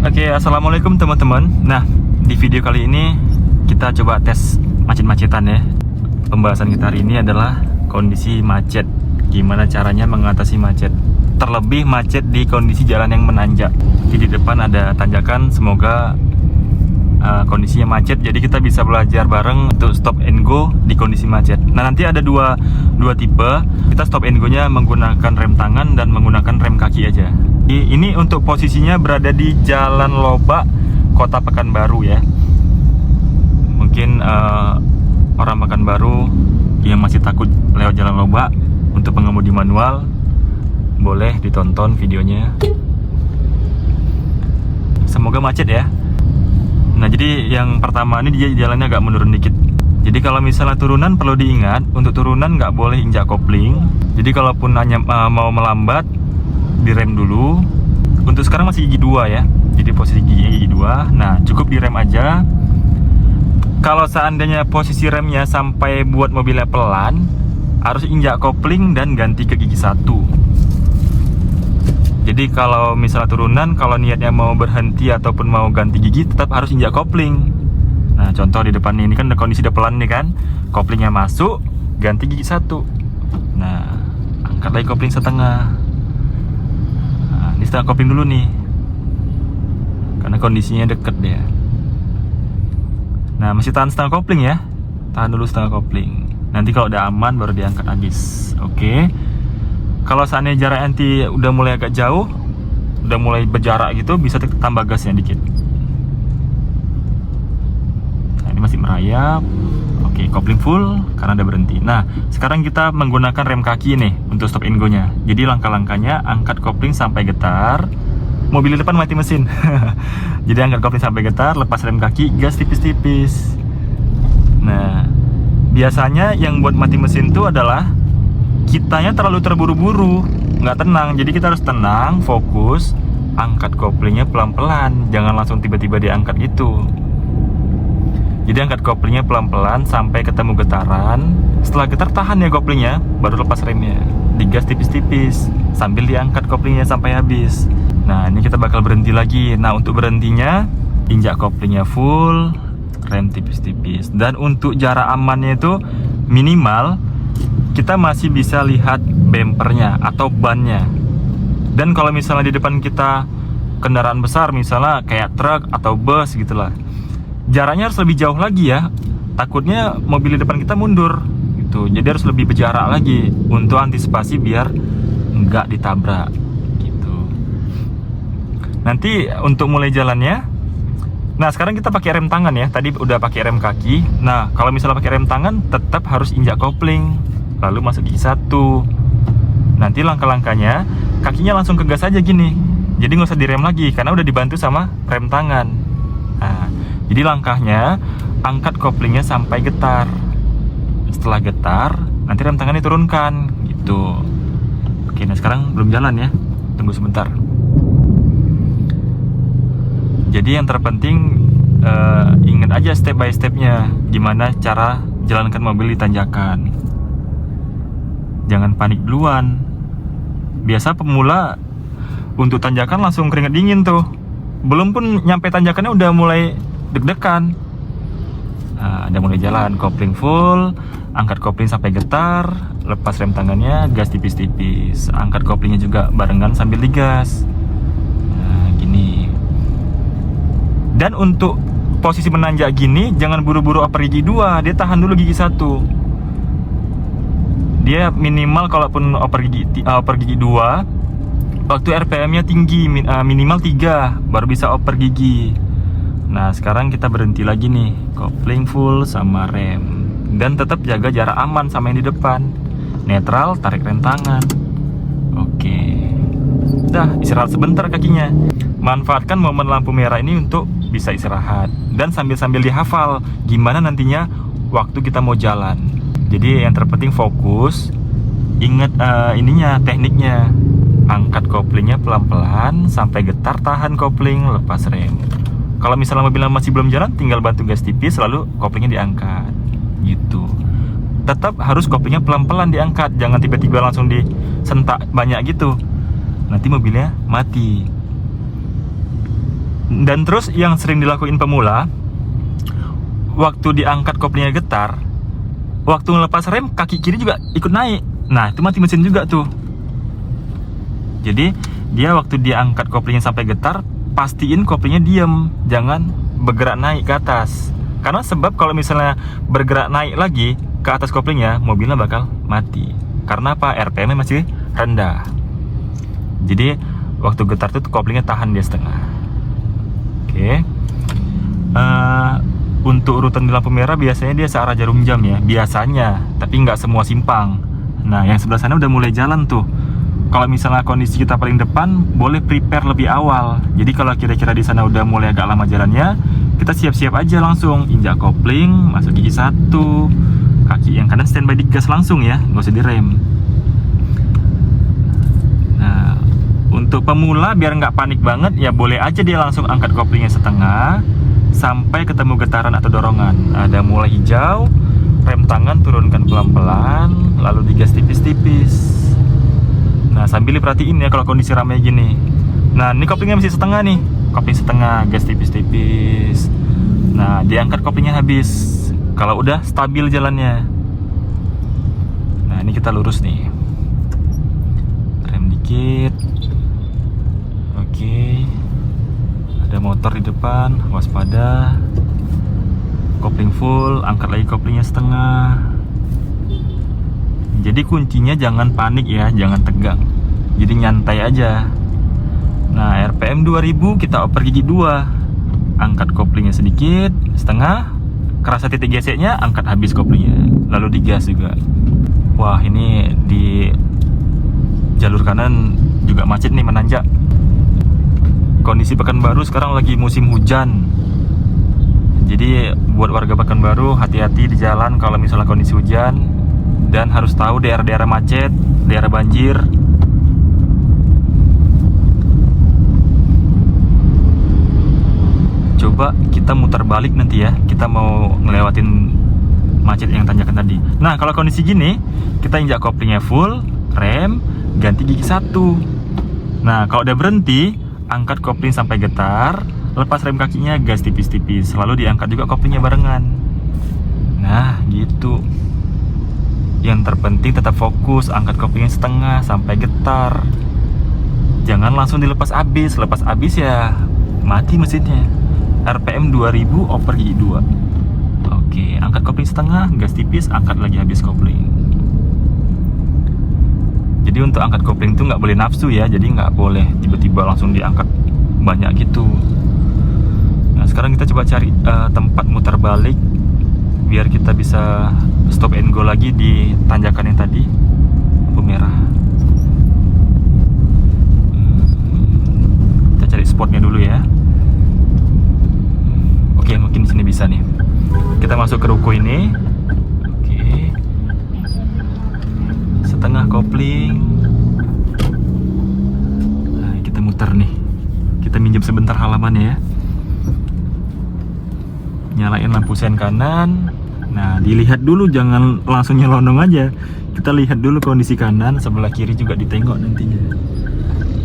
Oke, assalamualaikum teman-teman. Nah, di video kali ini kita coba tes macet-macetan ya. Pembahasan kita hari ini adalah kondisi macet. Gimana caranya mengatasi macet. Terlebih macet di kondisi jalan yang menanjak. Di depan ada tanjakan, semoga kondisinya macet. Jadi kita bisa belajar bareng untuk stop and go di kondisi macet. Nah, nanti ada dua tipe. Kita stop and go-nya menggunakan rem tangan dan menggunakan rem kaki aja. Ini untuk posisinya berada di Jalan Lobak, Kota Pekanbaru ya. Mungkin orang Pekanbaru yang masih takut lewat Jalan Lobak, untuk pengemudi manual boleh ditonton videonya. Semoga macet ya. Nah, jadi yang pertama ini dia jalannya agak menurun dikit. Jadi kalau misalnya turunan perlu diingat, untuk turunan nggak boleh injak kopling. Jadi kalaupun hanya mau melambat, direm dulu. Untuk sekarang masih gigi 2 ya. Jadi posisi gigi 2. Nah, cukup direm aja. Kalau seandainya posisi remnya sampai buat mobilnya pelan, harus injak kopling dan ganti ke gigi 1. Jadi kalau misalnya turunan, kalau niatnya mau berhenti ataupun mau ganti gigi, tetap harus injak kopling. Nah, contoh di depan ini kan kondisi udah pelan nih kan. Koplingnya masuk, ganti gigi 1. Nah, angkat lagi kopling setengah. Nah, ini setengah kopling dulu nih, karena kondisinya deket dia. Nah, masih tahan setengah kopling ya. Tahan dulu setengah kopling. Nanti kalau udah aman baru diangkat habis. Oke. Kalau seandainya jarak nanti udah mulai agak jauh, udah mulai berjarak gitu, bisa tambah gasnya dikit. Nah, ini masih merayap. Oke, kopling full karena udah berhenti. Nah, sekarang kita menggunakan rem kaki nih untuk stop and go-nya. Jadi langkah-langkahnya, angkat kopling sampai getar. Mobil di depan mati mesin. Jadi angkat kopling sampai getar, lepas rem kaki, gas tipis-tipis. Nah, biasanya yang buat mati mesin itu adalah kitanya terlalu terburu-buru, nggak tenang. Jadi kita harus tenang, fokus, angkat koplingnya pelan-pelan, jangan langsung tiba-tiba diangkat gitu. Jadi angkat koplingnya pelan-pelan sampai ketemu getaran. Setelah getar, tahan ya koplingnya, baru lepas remnya. Digas tipis-tipis sambil diangkat koplingnya sampai habis. Nah, ini kita bakal berhenti lagi. Nah, untuk berhentinya, injak koplingnya full, rem tipis-tipis. Dan untuk jarak amannya itu minimal kita masih bisa lihat bempernya atau bannya. Dan kalau misalnya di depan kita kendaraan besar, misalnya kayak truk atau bus gitulah, jaraknya harus lebih jauh lagi ya. Takutnya mobil di depan kita mundur gitu. Jadi harus lebih berjarak lagi untuk antisipasi biar nggak ditabrak gitu. Nanti untuk mulai jalannya, nah sekarang kita pakai rem tangan ya. Tadi udah pakai rem kaki. Nah, kalau misalnya pakai rem tangan, tetap harus injak kopling, lalu masuk gigi 1. Nanti langkah-langkahnya, kakinya langsung ke gas aja gini. Jadi nggak usah direm lagi karena udah dibantu sama rem tangan. Nah, jadi langkahnya, angkat koplingnya sampai getar. Setelah getar, nanti rem tangannya turunkan gitu. Oke, nah sekarang belum jalan ya. Tunggu sebentar. Jadi yang terpenting ingat aja step by stepnya, gimana cara jalankan mobil di tanjakan. Jangan panik duluan. Biasa pemula untuk tanjakan langsung keringet dingin tuh. Belum pun nyampe tanjakannya udah mulai deg-degan. Nah, udah mulai jalan, kopling full, angkat kopling sampai getar, lepas rem tangannya, gas tipis-tipis. Angkat koplingnya juga barengan sambil digas. Nah, gini. Dan untuk posisi menanjak gini, jangan buru-buru oper gigi 2, dia tahan dulu gigi 1. Dia minimal kalaupun oper gigi 2, waktu RPM-nya tinggi, minimal 3, baru bisa oper gigi. Nah, sekarang kita berhenti lagi nih, kopling full sama rem. Dan tetap jaga jarak aman sama yang di depan. Netral, tarik rem tangan. Oke. Dah, istirahat sebentar kakinya. Manfaatkan momen lampu merah ini untuk bisa istirahat. Dan sambil-sambil dihafal gimana nantinya waktu kita mau jalan. Jadi yang terpenting fokus. Ingat tekniknya. Angkat koplingnya pelan-pelan sampai getar, tahan kopling, lepas rem. Kalau misalnya mobilnya masih belum jalan, tinggal bantu gas tipis, lalu koplingnya diangkat gitu. Tetap harus koplingnya pelan-pelan diangkat, jangan tiba-tiba langsung disentak banyak gitu. Nanti mobilnya mati. Dan terus yang sering dilakuin pemula, waktu diangkat koplingnya getar, waktu ngelepas rem kaki kiri juga ikut naik. Nah itu mati mesin juga tuh. Jadi dia waktu dia angkat koplingnya sampai getar, pastiin koplingnya diem, jangan bergerak naik ke atas. Karena sebab kalau misalnya bergerak naik lagi ke atas koplingnya, mobilnya bakal mati. Karena apa? RPM-nya masih rendah. Jadi waktu getar tuh koplingnya tahan dia setengah. Oke. Untuk urutan di lampu merah biasanya dia searah jarum jam ya, biasanya, tapi nggak semua simpang. Nah yang sebelah sana udah mulai jalan tuh. Kalau misalnya kondisi kita paling depan, boleh prepare lebih awal. Jadi kalau kira-kira di sana udah mulai agak lama jalannya, kita siap-siap aja langsung injak kopling, masuk gigi 1, kaki yang kanan standby di gas langsung ya, nggak usah direm. Nah untuk pemula biar nggak panik banget ya, boleh aja dia langsung angkat koplingnya setengah sampai ketemu getaran atau dorongan. Ada mulai hijau, rem tangan turunkan pelan-pelan, lalu digas tipis-tipis. Nah sambil diperhatiin ya kalau kondisi ramai gini. Nah ini koplingnya masih setengah nih, kopling setengah, gas tipis-tipis. Nah diangkat koplingnya habis kalau udah stabil jalannya. Nah ini kita lurus nih, rem dikit. Oke, ada motor di depan, waspada. Kopling full, angkat lagi koplingnya setengah. Jadi kuncinya jangan panik ya, jangan tegang. Jadi nyantai aja. Nah RPM 2000 kita oper gigi 2, angkat koplingnya sedikit, setengah, kerasa titik geseknya, angkat habis koplingnya, lalu digas juga. Wah ini di jalur kanan juga macet nih, menanjak. Kondisi Pekanbaru sekarang lagi musim hujan. Jadi buat warga Pekanbaru hati-hati di jalan kalau misalnya kondisi hujan. Dan harus tahu daerah-daerah macet, daerah banjir. Coba kita muter balik nanti ya, kita mau ngelewatin macet yang tanjakan tadi. Nah kalau kondisi gini, kita injak koplingnya full, rem, ganti gigi 1. Nah kalau udah berhenti, angkat kopling sampai getar, lepas rem kakinya, gas tipis-tipis, lalu diangkat juga koplingnya barengan. Nah gitu. Yang terpenting tetap fokus, angkat koplingnya setengah sampai getar. Jangan langsung dilepas abis, lepas abis ya mati mesinnya. RPM 2000 oper gigi 2. Oke, angkat kopling setengah, gas tipis, angkat lagi habis kopling. Jadi untuk angkat kopling itu nggak boleh nafsu ya, jadi nggak boleh tiba-tiba langsung diangkat banyak gitu. Nah sekarang kita coba cari tempat muter balik biar kita bisa stop and go lagi di tanjakan yang tadi, lampu merah. Kita cari spotnya dulu ya. Oke, mungkin di sini bisa nih. Kita masuk ke ruko ini. Oke. Setengah kopling. Nah, kita muter nih. Kita minjem sebentar halamannya ya. Nyalain lampu sen kanan. Nah dilihat dulu, jangan langsung nyelonong aja. Kita lihat dulu kondisi kanan, sebelah kiri juga ditengok nantinya.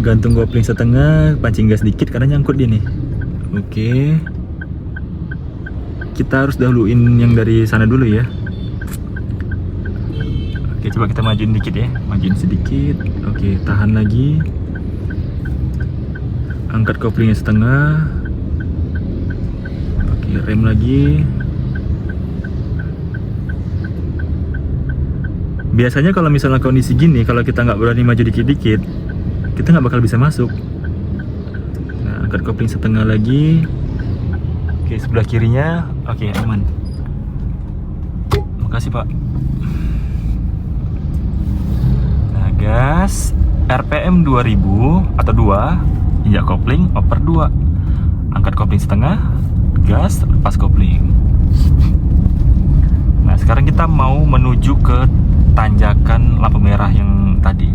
Gantung kopling setengah, pancing gas dikit karena nyangkut dia nih. Oke. Kita harus dahuluin yang dari sana dulu ya. Oke, coba kita majuin dikit ya, majuin sedikit. Oke, tahan lagi. Angkat koplingnya setengah. Oke, rem lagi. Biasanya kalau misalnya kondisi gini, kalau kita nggak berani maju dikit-dikit, kita nggak bakal bisa masuk. Nah, angkat kopling setengah lagi. Oke, sebelah kirinya. Oke, aman. Makasih Pak. Nah, gas. RPM 2000 atau 2, injak kopling, oper 2. Angkat kopling setengah, gas, lepas kopling. Nah, sekarang kita mau menuju ke tanjakan lampu merah yang tadi.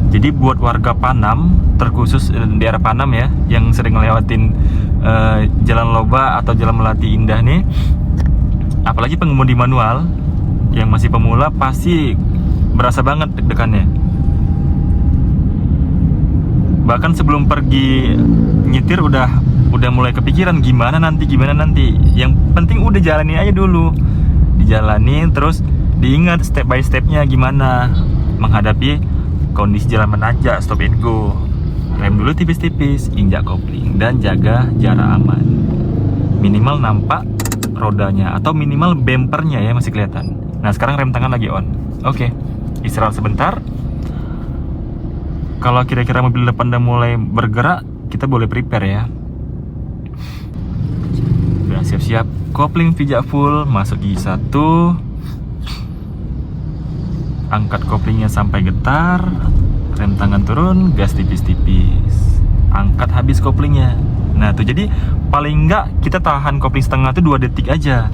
Jadi buat warga Panam, terkhusus daerah Panam ya, yang sering ngelewatin Jalan Loba atau Jalan Melati Indah nih, Apalagi pengemudi manual yang masih pemula pasti berasa banget deg-degannya. Bahkan sebelum pergi nyetir udah mulai kepikiran gimana nanti. Yang penting udah jalanin aja dulu, dijalanin terus diingat step by stepnya gimana menghadapi kondisi jalan menanjak, stop and go. Rem dulu tipis-tipis, injak kopling, dan jaga jarak aman. Minimal nampak rodanya atau minimal bempernya ya masih kelihatan. Nah sekarang rem tangan lagi on. Oke, istirahat sebentar. Kalau kira-kira mobil depan udah mulai bergerak, kita boleh prepare ya. Udah siap-siap, kopling pijak full, masuk gigi 1. Angkat koplingnya sampai getar, rem tangan turun, gas tipis-tipis. Angkat habis koplingnya. Nah tuh, jadi paling enggak kita tahan kopling setengah tuh 2 detik aja.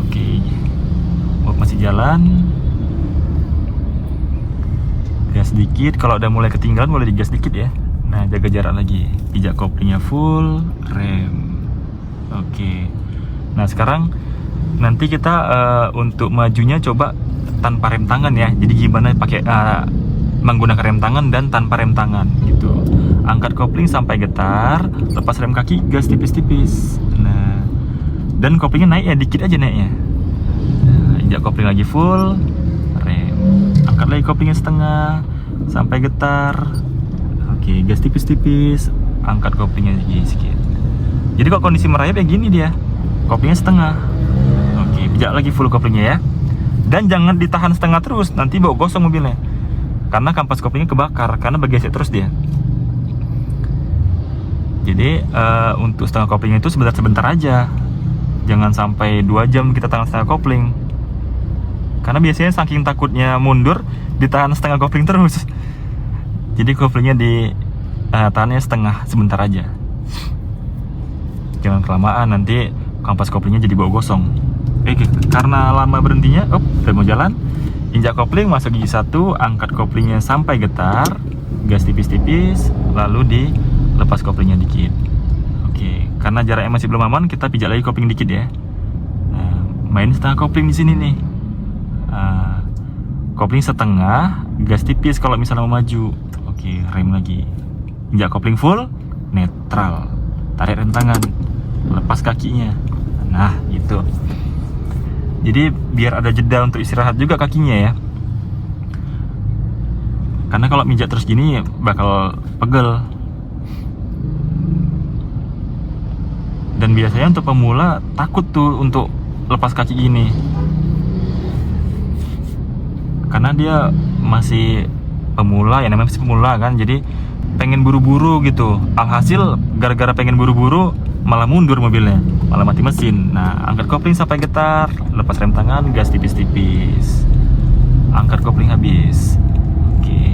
Oke, masih jalan. Gas sedikit, kalau udah mulai ketinggalan boleh digas dikit ya. Nah jaga jarak lagi, pijak koplingnya full, rem. Oke. Nah sekarang nanti kita untuk majunya coba tanpa rem tangan ya. Jadi gimana pakai menggunakan rem tangan dan tanpa rem tangan gitu. Angkat kopling sampai getar, lepas rem kaki, gas tipis-tipis. Nah, dan koplingnya naik ya, dikit aja naiknya. Nah, injak kopling lagi full, rem. Angkat lagi koplingnya setengah sampai getar. Oke, gas tipis-tipis, angkat koplingnya sedikit. Jadi kalau kondisi merayap ya gini dia, koplingnya setengah. Oke, pijak lagi full koplingnya ya. Dan jangan ditahan setengah terus, nanti bawa gosong mobilnya. Karena kampas koplingnya kebakar, karena bergesek terus dia. Jadi untuk setengah kopling itu sebentar-sebentar aja. Jangan sampai 2 jam kita tahan setengah kopling. Karena biasanya saking takutnya mundur, ditahan setengah kopling terus. Jadi koplingnya tahannya setengah, sebentar aja. Jangan kelamaan, nanti kampas koplingnya jadi bawa gosong. Oke, karena lama berhentinya, udah mau jalan. Injak kopling, masuk gigi 1, angkat koplingnya sampai getar, gas tipis-tipis, lalu dilepas koplingnya dikit. Oke, karena jaraknya masih belum aman, kita pijak lagi kopling dikit ya. Nah, main setengah kopling di sini nih. Kopling setengah, gas tipis kalau misalnya mau maju. Oke, rem lagi. Injak kopling full, netral. Tarik rem tangan, lepas kakinya. Nah, gitu. Jadi biar ada jeda untuk istirahat juga kakinya ya. Karena kalau mijak terus gini bakal pegel. Dan biasanya untuk pemula takut tuh untuk lepas kaki gini. Karena dia masih pemula ya, namanya masih pemula kan. Jadi pengen buru-buru gitu. Alhasil gara-gara pengen buru-buru malah mundur mobilnya, malah mati mesin. Nah, angkat kopling sampai getar, lepas rem tangan, gas tipis-tipis. Angkat kopling habis. Oke.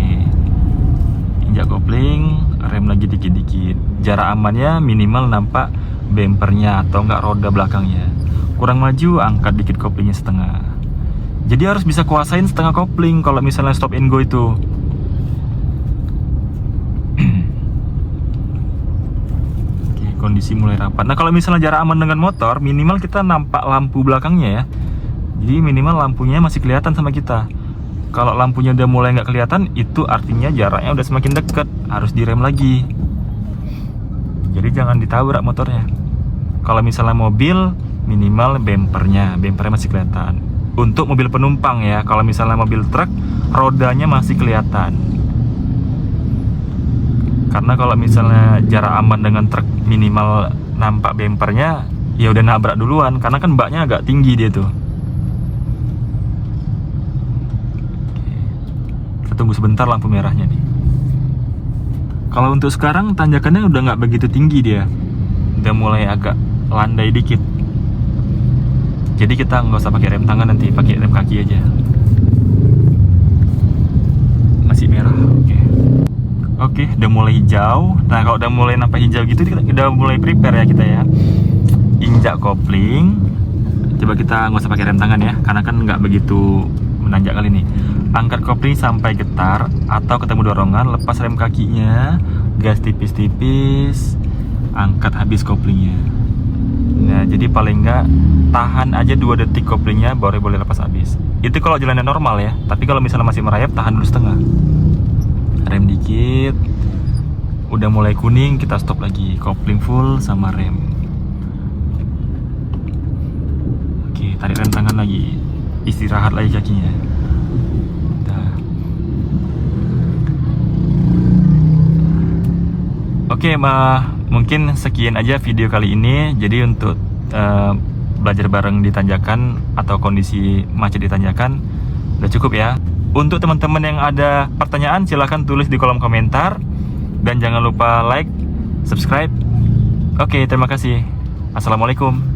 Injak kopling, rem lagi dikit-dikit. Jarak amannya minimal nampak bempernya atau enggak roda belakangnya. Kurang maju, angkat dikit koplingnya setengah. Jadi harus bisa kuasain setengah kopling kalau misalnya stop and go itu. Kondisi mulai rapat. Nah kalau misalnya jarak aman dengan motor, minimal kita nampak lampu belakangnya ya. Jadi minimal lampunya masih kelihatan sama kita. Kalau lampunya udah mulai nggak kelihatan, itu artinya jaraknya udah semakin dekat, harus direm lagi. Jadi jangan ditabrak motornya. Kalau misalnya mobil, minimal bempernya masih kelihatan. Untuk mobil penumpang ya, kalau misalnya mobil truk, rodanya masih kelihatan. Karena kalau misalnya jarak aman dengan truk minimal nampak bempernya, ya udah nabrak duluan. Karena kan baknya agak tinggi dia tuh. Kita tunggu sebentar lampu merahnya nih. Kalau untuk sekarang tanjakannya udah nggak begitu tinggi dia, udah mulai agak landai dikit. Jadi kita nggak usah pakai rem tangan, nanti pakai rem kaki aja. Masih merah, oke. Oke, udah mulai hijau. Nah, kalau udah mulai nampak hijau gitu, kita udah mulai prepare ya kita ya. Injak kopling. Coba kita nggak usah pakai rem tangan ya, karena kan nggak begitu menanjak kali ini. Angkat kopling sampai getar atau ketemu dorongan, lepas rem kakinya, gas tipis-tipis, angkat habis koplingnya. Nah, jadi paling nggak tahan aja 2 detik koplingnya baru boleh lepas habis. Itu kalau jalannya normal ya. Tapi kalau misalnya masih merayap, tahan dulu setengah. Rem dikit. Udah mulai kuning, kita stop lagi. Kopling full sama rem. Oke, tarik rem tangan lagi. Istirahat lagi kakinya. Udah. Oke, mungkin sekian aja video kali ini. Jadi untuk belajar bareng di tanjakan atau kondisi macet di tanjakan udah cukup ya. Untuk teman-teman yang ada pertanyaan silahkan tulis di kolom komentar. Dan jangan lupa like, subscribe. Oke, terima kasih. Assalamualaikum.